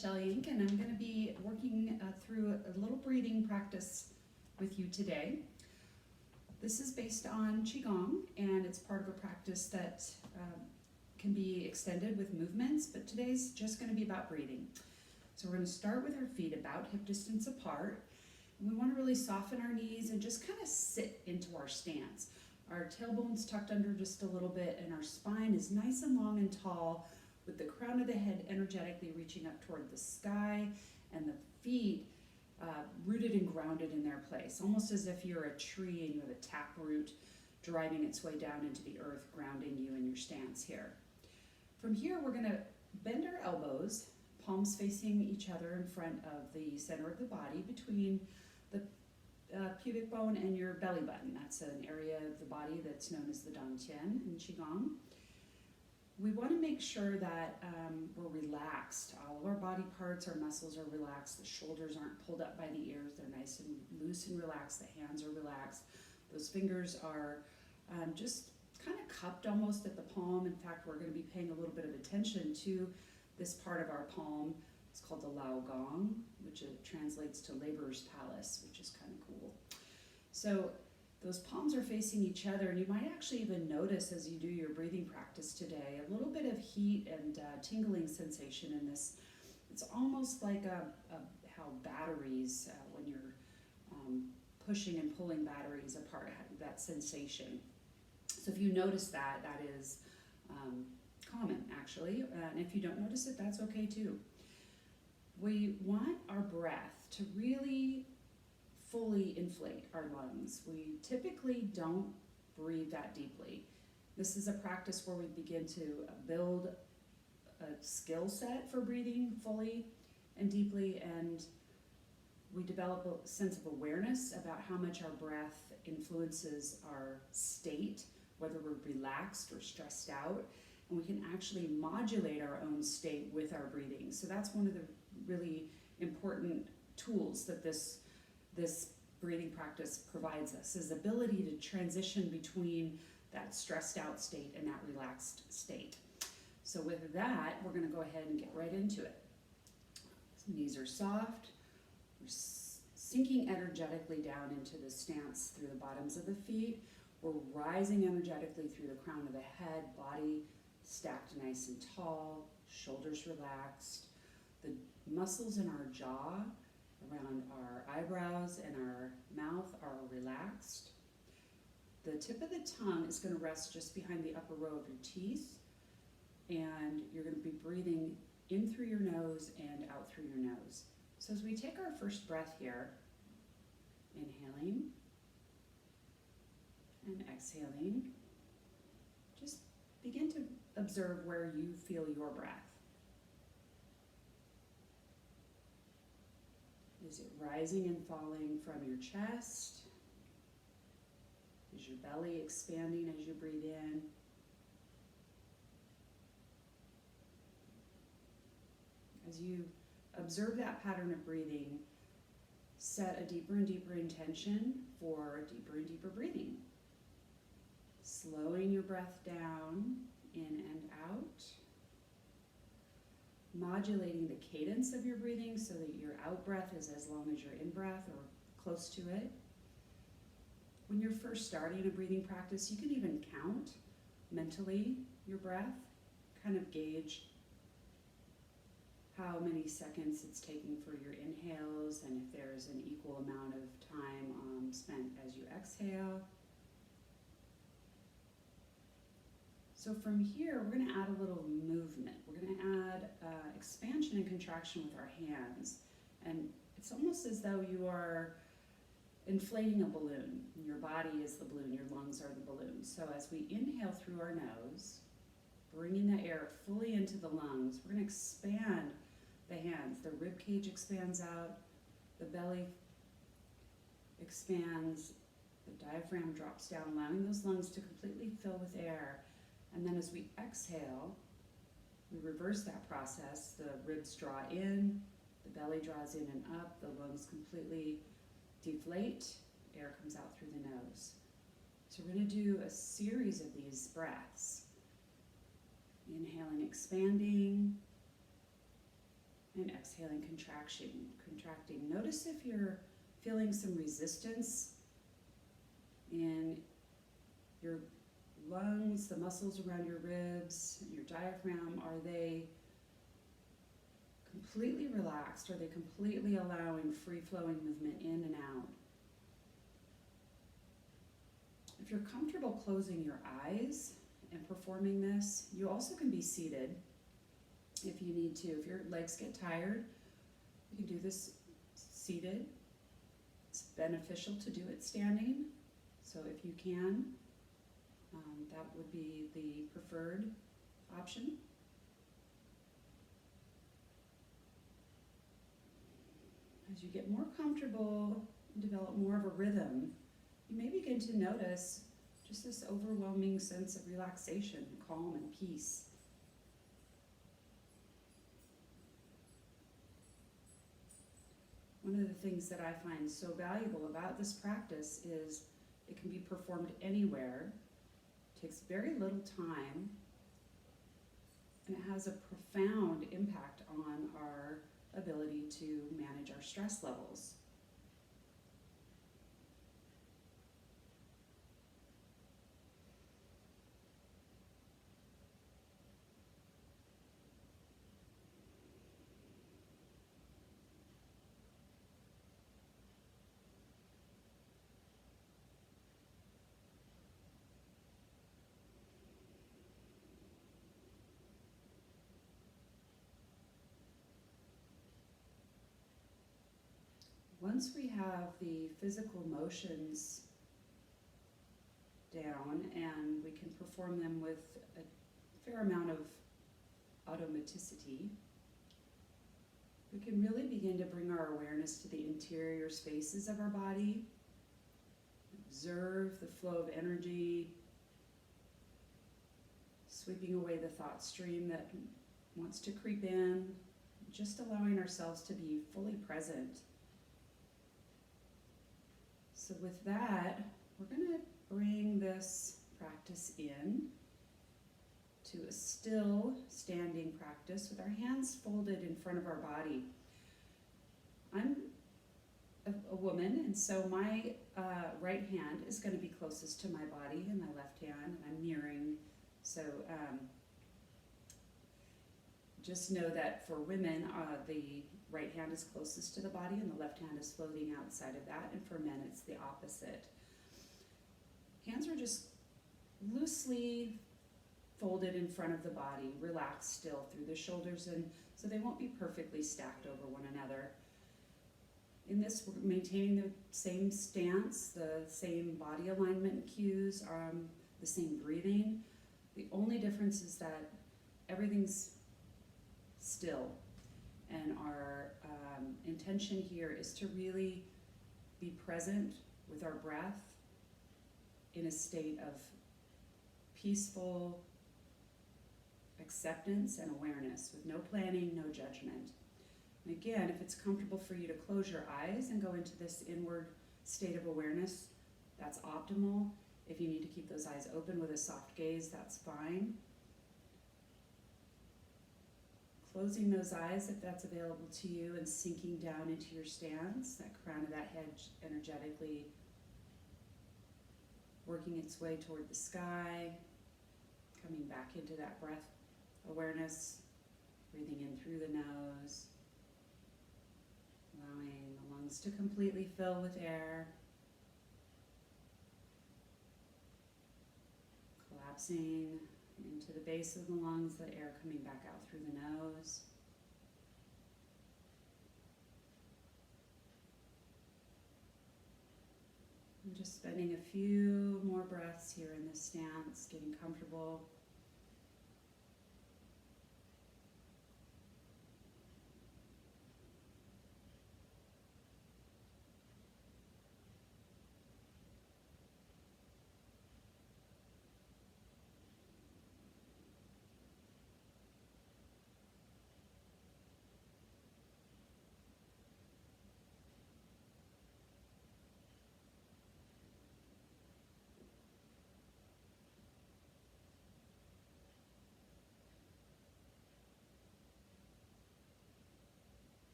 Jenck, and I'm going to be working through a little breathing practice with you today. This is based on Qigong, and it's part of a practice that can be extended with movements, but today's just going to be about breathing. So we're going to start with our feet about hip distance apart. And we want to really soften our knees and just kind of sit into our stance. Our tailbone's tucked under just a little bit, and our spine is nice and long and tall, with the crown of the head energetically reaching up toward the sky, and the feet rooted and grounded in their place, almost as if you're a tree and you have a taproot driving its way down into the earth, grounding you in your stance here. From here, we're going to bend our elbows, palms facing each other in front of the center of the body, between the pubic bone and your belly button. That's an area of the body that's known as the dantian in Qigong. We want to make sure that we're relaxed. All of our body parts, our muscles are relaxed. The shoulders aren't pulled up by the ears. They're nice and loose and relaxed. The hands are relaxed. Those fingers are just kind of cupped almost at the palm. In fact, we're going to be paying a little bit of attention to this part of our palm. It's called the Lao Gong, which translates to laborer's palace, which is kind of cool. So those palms are facing each other, and you might actually even notice as you do your breathing practice today a little bit of heat and tingling sensation in this. It's almost like how batteries, when you're pushing and pulling batteries apart, that sensation. So if you notice that, that is common actually, and if you don't notice it, that's okay too. We want our breath to really fully inflate our lungs. We typically don't breathe that deeply. This is a practice where we begin to build a skill set for breathing fully and deeply, and we develop a sense of awareness about how much our breath influences our state, whether we're relaxed or stressed out, and we can actually modulate our own state with our breathing. So that's one of the really important tools that this breathing practice provides us, is the ability to transition between that stressed out state and that relaxed state. So with that, we're going to go ahead and get right into it. So knees are soft. We're sinking energetically down into the stance through the bottoms of the feet. We're rising energetically through the crown of the head, body stacked nice and tall, shoulders relaxed. The muscles in our jaw around our eyebrows and our mouth are relaxed. The tip of the tongue is going to rest just behind the upper row of your teeth, and you're going to be breathing in through your nose and out through your nose. So as we take our first breath here, inhaling and exhaling, just begin to observe where you feel your breath. Is it rising and falling from your chest? Is your belly expanding as you breathe in? As you observe that pattern of breathing, set a deeper and deeper intention for deeper and deeper breathing. Slowing your breath down, in and out. Modulating the cadence of your breathing so that your out breath is as long as your in breath or close to it. When you're first starting a breathing practice, you can even count mentally your breath, kind of gauge how many seconds it's taking for your inhales, and if there's an equal amount of time spent as you exhale. So from here, we're going to add a little movement. We're going to add expansion and contraction with our hands. And it's almost as though you are inflating a balloon. Your body is the balloon, your lungs are the balloon. So as we inhale through our nose, bringing the air fully into the lungs, we're going to expand the hands. The rib cage expands out, the belly expands, the diaphragm drops down, allowing those lungs to completely fill with air. And then as we exhale, we reverse that process. The ribs draw in, the belly draws in and up, the lungs completely deflate, air comes out through the nose. So we're going to do a series of these breaths. Inhaling, expanding, And exhaling, contracting. Notice if you're feeling some resistance in your lungs, the muscles around your ribs, your diaphragm. Are they completely relaxed? Are they completely allowing free-flowing movement in and out? If you're comfortable closing your eyes and performing this, you also can be seated if you need to. If your legs get tired, you can do this seated. It's beneficial to do it standing, so if you can, that would be the preferred option. As you get more comfortable and develop more of a rhythm, you may begin to notice just this overwhelming sense of relaxation, calm, and peace. One of the things that I find so valuable about this practice is it can be performed anywhere, takes very little time, and it has a profound impact on our ability to manage our stress levels. Once we have the physical motions down and we can perform them with a fair amount of automaticity, we can really begin to bring our awareness to the interior spaces of our body, observe the flow of energy, sweeping away the thought stream that wants to creep in, just allowing ourselves to be fully present. So with that, we're going to bring this practice in to a still standing practice with our hands folded in front of our body. I'm a woman, and so my right hand is going to be closest to my body and my left hand, and I'm mirroring. So just know that for women, the right hand is closest to the body and the left hand is floating outside of that, and for men it's the opposite. Hands are just loosely folded in front of the body, relaxed still through the shoulders, and so they won't be perfectly stacked over one another. In this, we're maintaining the same stance, the same body alignment cues, the same breathing. The only difference is that everything's still, and our intention here is to really be present with our breath in a state of peaceful acceptance and awareness with no planning, no judgment. And again, if it's comfortable for you to close your eyes and go into this inward state of awareness, that's optimal. If you need to keep those eyes open with a soft gaze, that's fine. Closing those eyes if that's available to you and sinking down into your stance, that crown of that head energetically working its way toward the sky, coming back into that breath awareness, breathing in through the nose, allowing the lungs to completely fill with air, collapsing into the base of the lungs, the air coming back out through the nose. And just spending a few more breaths here in this stance, getting comfortable.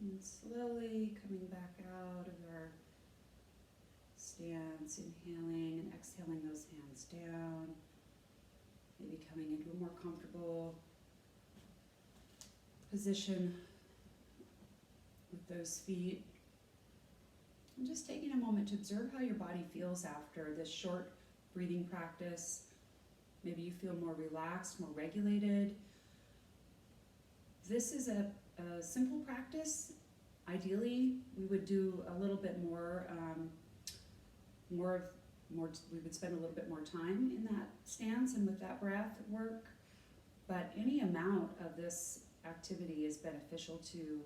And slowly coming back out of our stance, inhaling and exhaling those hands down. Maybe coming into a more comfortable position with those feet. And just taking a moment to observe how your body feels after this short breathing practice. Maybe you feel more relaxed, more regulated. This is a simple practice. Ideally, we would do a little bit more, we would spend a little bit more time in that stance and with that breath work. But any amount of this activity is beneficial to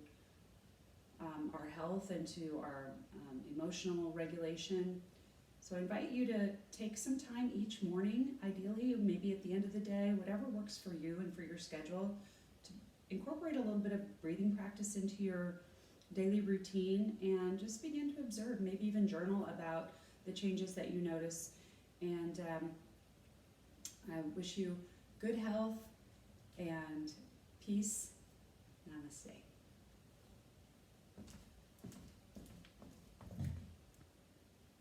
our health and to our emotional regulation. So I invite you to take some time each morning, ideally, maybe at the end of the day, whatever works for you and for your schedule, to incorporate a little bit of breathing practice into your daily routine and just begin to observe, maybe even journal about the changes that you notice. And I wish you good health and peace. Namaste.